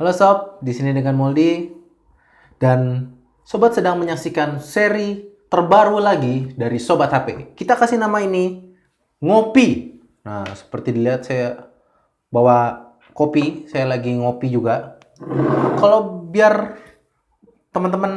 Halo sob, di sini dengan Moldi dan sobat sedang menyaksikan seri terbaru lagi dari Sobat HP. Kita kasih nama ini Ngopi. Nah, seperti dilihat saya bawa kopi, saya lagi ngopi juga. Kalau biar teman-teman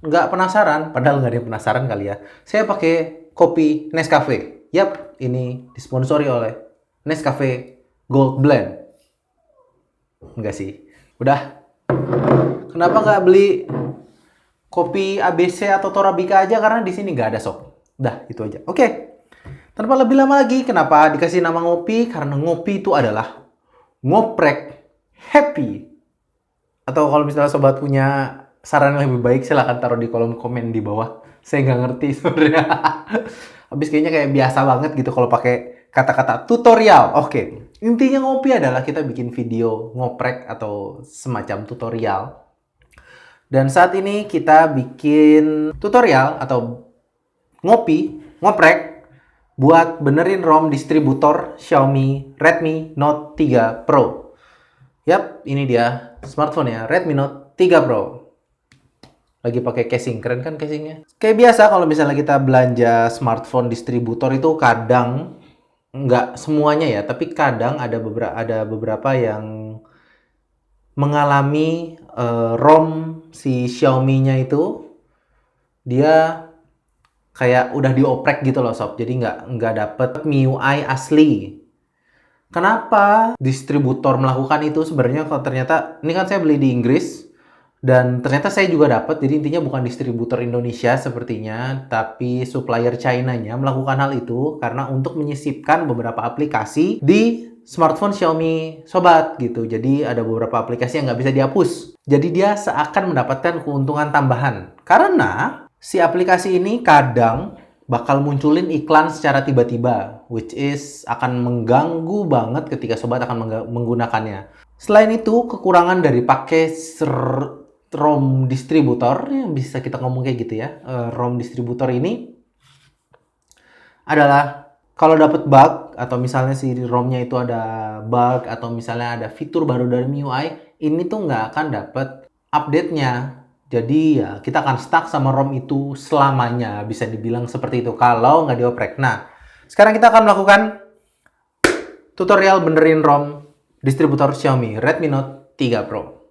nggak penasaran, padahal nggak ada yang penasaran kali ya, saya pakai kopi Nescafe. Yap, ini disponsori oleh Nescafe Gold Blend. Enggak sih. Udah. Kenapa nggak beli kopi ABC atau Torabika aja? Karena di sini nggak ada sob. Udah, itu aja. Oke. Tanpa lebih lama lagi, kenapa dikasih nama ngopi? Karena ngopi itu adalah ngoprek happy. Atau kalau misalnya sobat punya saran yang lebih baik, silahkan taruh di kolom komen di bawah. Saya nggak ngerti sebenarnya. Habis kayaknya kayak biasa banget gitu kalau pakai kata-kata tutorial. Oke. Intinya ngopi adalah kita bikin video ngoprek atau semacam tutorial. Dan saat ini kita bikin tutorial atau ngoprek buat benerin ROM distributor Xiaomi Redmi Note 3 Pro. Yap, ini dia smartphone ya, Redmi Note 3 Pro. Lagi pakai casing, keren kan casingnya? Kayak biasa kalau misalnya kita belanja smartphone distributor itu kadang nggak semuanya ya, tapi kadang ada beberapa yang mengalami ROM si Xiaomi-nya itu dia kayak udah dioprek gitu loh sob, jadi nggak dapet MIUI asli. Kenapa distributor melakukan itu sebenarnya? Kalau ternyata ini kan saya beli di Inggris dan ternyata saya juga dapat, jadi intinya bukan distributor Indonesia sepertinya, tapi supplier China-nya melakukan hal itu karena untuk menyisipkan beberapa aplikasi di smartphone Xiaomi sobat gitu. Jadi ada beberapa aplikasi yang nggak bisa dihapus. Jadi dia seakan mendapatkan keuntungan tambahan. Karena si aplikasi ini kadang bakal munculin iklan secara tiba-tiba, which is akan mengganggu banget ketika sobat akan menggunakannya. Selain itu, kekurangan dari pakai ROM distributor, yang bisa kita ngomong kayak gitu ya, ROM distributor ini adalah kalau dapat bug atau misalnya si ROM-nya itu ada bug atau misalnya ada fitur baru dari MIUI, ini tuh nggak akan dapat update-nya. Jadi ya kita akan stuck sama ROM itu selamanya, bisa dibilang seperti itu kalau nggak dioprek. Nah, sekarang kita akan melakukan tutorial benerin ROM distributor Xiaomi Redmi Note 3 Pro.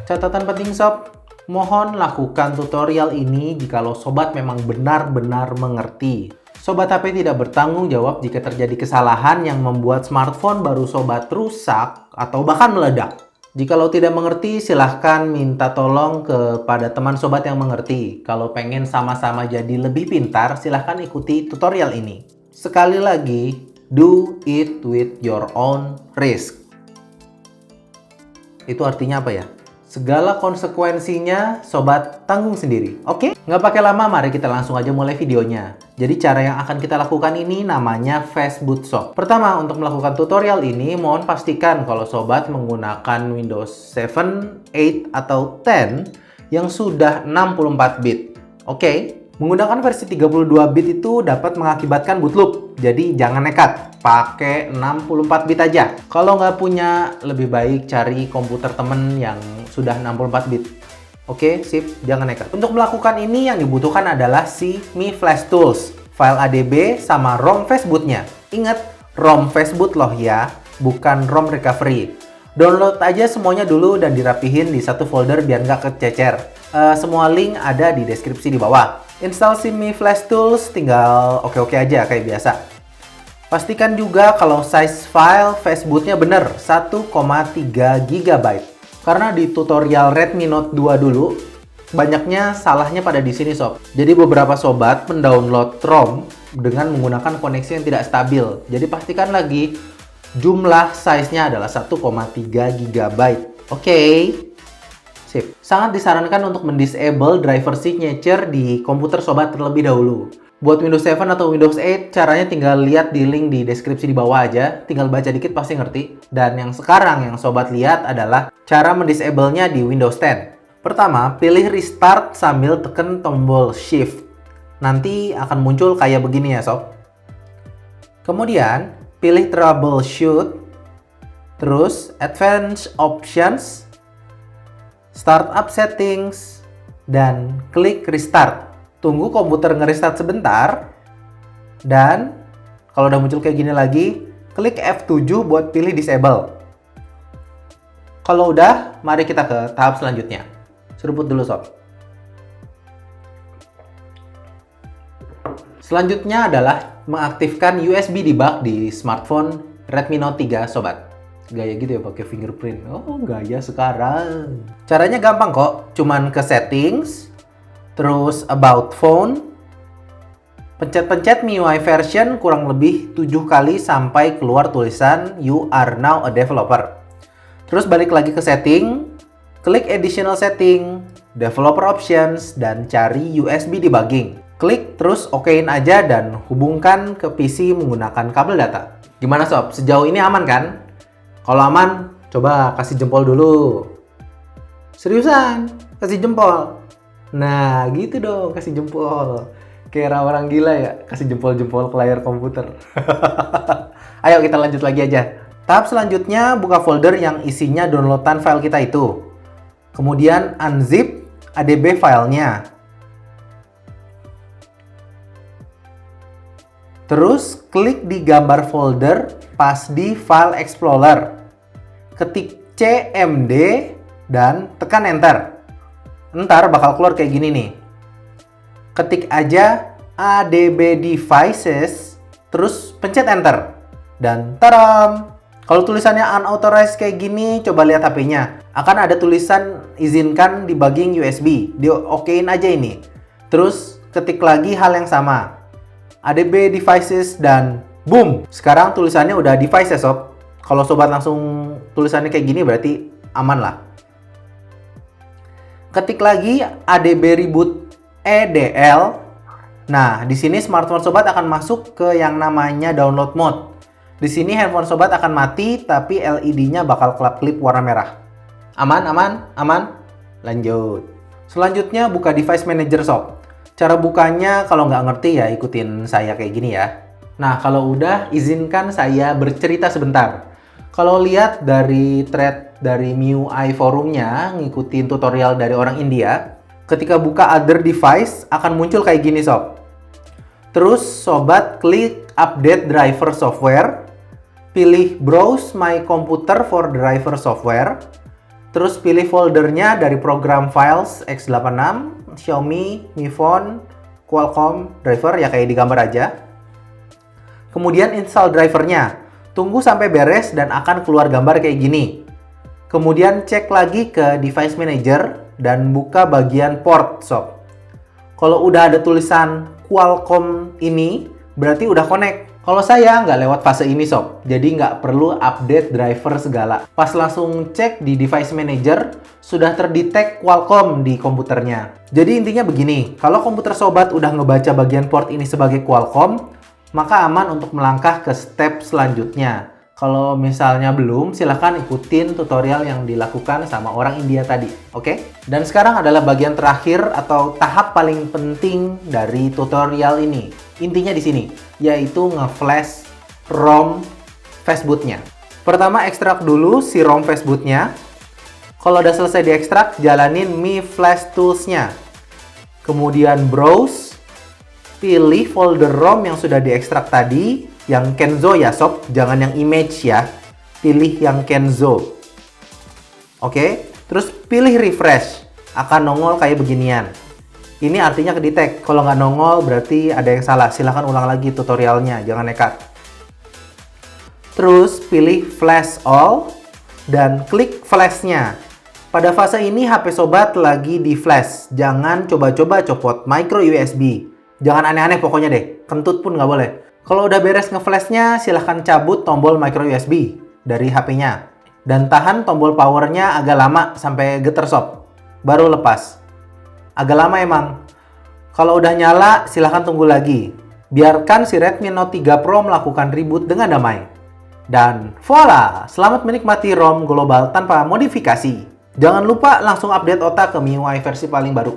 Catatan penting sob, mohon lakukan tutorial ini jikalau sobat memang benar-benar mengerti. Sobat HP tidak bertanggung jawab jika terjadi kesalahan yang membuat smartphone baru sobat rusak atau bahkan meledak. Jikalau tidak mengerti, silahkan minta tolong kepada teman sobat yang mengerti. Kalau pengen sama-sama jadi lebih pintar, silahkan ikuti tutorial ini. Sekali lagi, do it with your own risk. Itu artinya apa ya? Segala konsekuensinya sobat tanggung sendiri. Oke? Nggak pakai lama, mari kita langsung aja mulai videonya. Jadi cara yang akan kita lakukan ini namanya fastboot sob. Pertama, untuk melakukan tutorial ini, mohon pastikan kalau sobat menggunakan Windows 7, 8, atau 10 yang sudah 64 bit. Oke? Menggunakan versi 32 bit itu dapat mengakibatkan bootloop. Jadi jangan nekat, pakai 64 bit aja. Kalau nggak punya, lebih baik cari komputer temen yang sudah 64 bit. Oke, sip, jangan nekat. Untuk melakukan ini yang dibutuhkan adalah si Mi Flash Tools, file ADB sama ROM fastbootnya. Ingat, ROM fastboot loh ya, bukan ROM recovery. Download aja semuanya dulu dan dirapihin di satu folder biar nggak kececer. Semua link ada di deskripsi di bawah. Install si Mi Flash Tools, tinggal oke-oke aja kayak biasa. Pastikan juga kalau size file fastbootnya bener, 1,3 GB. Karena di tutorial Redmi Note 2 dulu, banyaknya salahnya pada di sini sob. Jadi beberapa sobat mendownload ROM dengan menggunakan koneksi yang tidak stabil. Jadi pastikan lagi jumlah size-nya adalah 1,3 GB. Oke. Sip. Sangat disarankan untuk mendisable driver signature di komputer sobat terlebih dahulu. Buat Windows 7 atau Windows 8, caranya tinggal lihat di link di deskripsi di bawah aja. Tinggal baca dikit pasti ngerti. Dan yang sekarang yang sobat lihat adalah cara mendisable-nya di Windows 10. Pertama, pilih restart sambil tekan tombol shift. Nanti akan muncul kayak begini ya sob. Kemudian, pilih troubleshoot, terus advanced options, startup settings, dan klik restart. Tunggu komputer nge-restart sebentar, dan kalau udah muncul kayak gini lagi, klik F7 buat pilih disable. Kalau udah, mari kita ke tahap selanjutnya. Seruput dulu sob. Selanjutnya adalah mengaktifkan USB debug di smartphone Redmi Note 3 sobat. Gaya gitu ya pakai fingerprint. Oh, gaya sekarang. Caranya gampang kok. Cuman ke settings, terus about phone, pencet-pencet MIUI version kurang lebih 7 kali sampai keluar tulisan you are now a developer. Terus balik lagi ke setting, klik additional setting, developer options, dan cari USB debugging. Klik terus okein aja dan hubungkan ke PC menggunakan kabel data. Gimana sob? Sejauh ini aman kan? Kalau aman, coba kasih jempol dulu. Seriusan, kasih jempol. Nah, gitu dong, kasih jempol. Kayak orang gila ya, kasih jempol-jempol ke layar komputer. Ayo kita lanjut lagi aja. Tahap selanjutnya, buka folder yang isinya downloadan file kita itu. Kemudian unzip ADB filenya. Terus klik di gambar folder pas di File Explorer. Ketik CMD dan tekan Enter. Ntar bakal keluar kayak gini nih. Ketik aja ADB Devices, terus pencet Enter. Dan taram! Kalau tulisannya unauthorized kayak gini, coba lihat HP-nya. Akan ada tulisan izinkan debugging USB. Di-okein aja ini. Terus ketik lagi hal yang sama. ADB Devices dan boom! Sekarang tulisannya udah devices sob. Kalau sobat langsung tulisannya kayak gini berarti aman lah. Ketik lagi ADB Reboot EDL. Nah, di sini smartphone sobat akan masuk ke yang namanya download mode. Di sini handphone sobat akan mati tapi LED-nya bakal kelap-kelip warna merah. Aman, aman, aman. Lanjut. Selanjutnya buka device manager sob. Cara bukanya kalau nggak ngerti ya ikutin saya kayak gini ya. Nah, kalau udah izinkan saya bercerita sebentar. Kalau lihat dari thread dari MIUI forumnya, ngikutin tutorial dari orang India, ketika buka other device akan muncul kayak gini sob. Terus sobat klik update driver software, pilih browse my computer for driver software, terus pilih foldernya dari program files x86, Xiaomi, Mi Phone, Qualcomm, driver ya kayak di gambar aja. Kemudian install drivernya. Tunggu sampai beres dan akan keluar gambar kayak gini. Kemudian cek lagi ke device manager dan buka bagian port sob. Kalau udah ada tulisan Qualcomm ini, berarti udah connect. Kalau saya nggak lewat fase ini sob, jadi nggak perlu update driver segala. Pas langsung cek di device manager, sudah terdetek Qualcomm di komputernya. Jadi intinya begini, kalau komputer sobat udah ngebaca bagian port ini sebagai Qualcomm, maka aman untuk melangkah ke step selanjutnya. Kalau misalnya belum, silahkan ikutin tutorial yang dilakukan sama orang India tadi, oke? Dan sekarang adalah bagian terakhir atau tahap paling penting dari tutorial ini. Intinya di sini, yaitu nge-flash ROM fastbootnya. Pertama, ekstrak dulu si ROM fastbootnya. Kalau udah selesai diekstrak, jalanin Mi Flash Tools-nya. Kemudian browse, pilih folder ROM yang sudah diekstrak tadi, yang Kenzo ya sob, jangan yang image ya. Pilih yang Kenzo. Oke, terus pilih refresh. Akan nongol kayak beginian. Ini artinya kedetek. Kalau nggak nongol berarti ada yang salah. Silahkan ulang lagi tutorialnya, jangan nekat. Terus pilih flash all dan klik flashnya. Pada fase ini HP sobat lagi di flash. Jangan coba-coba copot micro USB. Jangan aneh-aneh pokoknya deh. Kentut pun nggak boleh. Kalau udah beres nge-flashnya, silahkan cabut tombol micro USB dari HP-nya. Dan tahan tombol powernya agak lama sampai geter sob. Baru lepas. Agak lama emang. Kalau udah nyala, silahkan tunggu lagi. Biarkan si Redmi Note 3 Pro melakukan reboot dengan damai. Dan voila! Selamat menikmati ROM global tanpa modifikasi. Jangan lupa langsung update otak ke MIUI versi paling baru.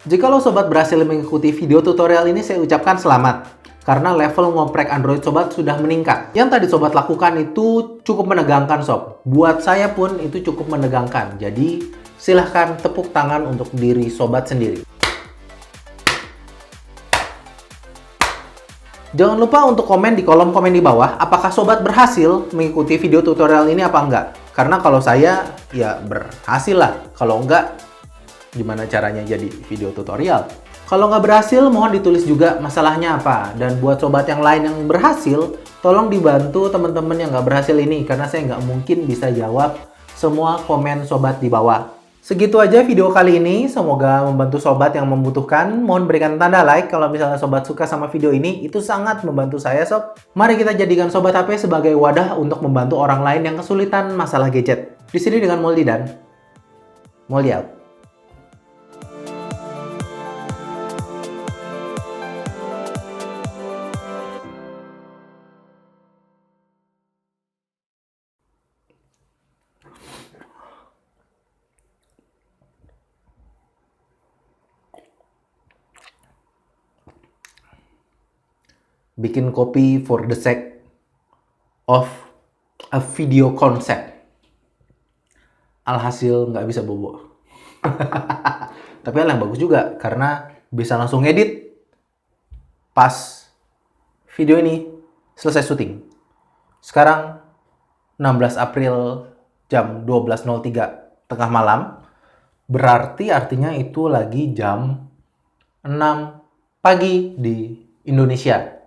Jikalau sobat berhasil mengikuti video tutorial ini, saya ucapkan selamat. Karena level ngoprek Android sobat sudah meningkat. Yang tadi sobat lakukan itu cukup menegangkan sob. Buat saya pun itu cukup menegangkan. Jadi silahkan tepuk tangan untuk diri sobat sendiri. Jangan lupa untuk komen di kolom komen di bawah, apakah sobat berhasil mengikuti video tutorial ini apa enggak. Karena kalau saya, ya berhasil lah. Kalau enggak, gimana caranya jadi video tutorial? Kalau nggak berhasil, mohon ditulis juga masalahnya apa. Dan buat sobat yang lain yang berhasil, tolong dibantu teman-teman yang nggak berhasil ini. Karena saya nggak mungkin bisa jawab semua komen sobat di bawah. Segitu aja video kali ini. Semoga membantu sobat yang membutuhkan. Mohon berikan tanda like kalau misalnya sobat suka sama video ini. Itu sangat membantu saya sob. Mari kita jadikan Sobat HP sebagai wadah untuk membantu orang lain yang kesulitan masalah gadget. Di sini dengan Moldi dan Moldi out. Bikin kopi for the sake of a video concept. Alhasil nggak bisa bobo. Tapi hal yang bagus juga, karena bisa langsung edit pas video ini selesai syuting. Sekarang 16 April jam 12.03 tengah malam. Berarti artinya itu lagi jam 6 pagi di Indonesia.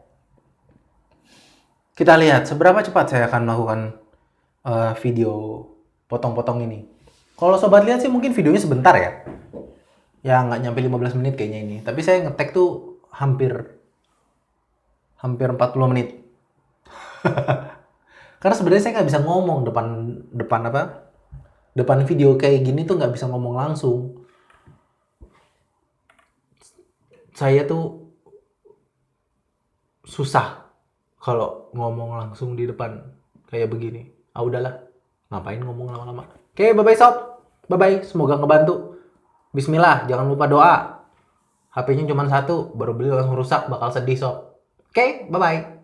Kita lihat seberapa cepat saya akan melakukan video potong-potong ini. Kalau sobat lihat sih mungkin videonya sebentar ya. Ya nggak nyampe 15 menit kayaknya ini. Tapi saya ngetek tuh hampir 40 menit. Karena sebenarnya saya nggak bisa ngomong depan video kayak gini tuh nggak bisa ngomong langsung. Saya tuh susah kalau ngomong langsung di depan kayak begini. Ah udahlah, ngapain ngomong lama-lama. Oke, bye-bye sob. Bye-bye, semoga ngebantu. Bismillah, jangan lupa doa. HP-nya cuma satu, baru beli langsung rusak, bakal sedih sob. Oke, bye-bye.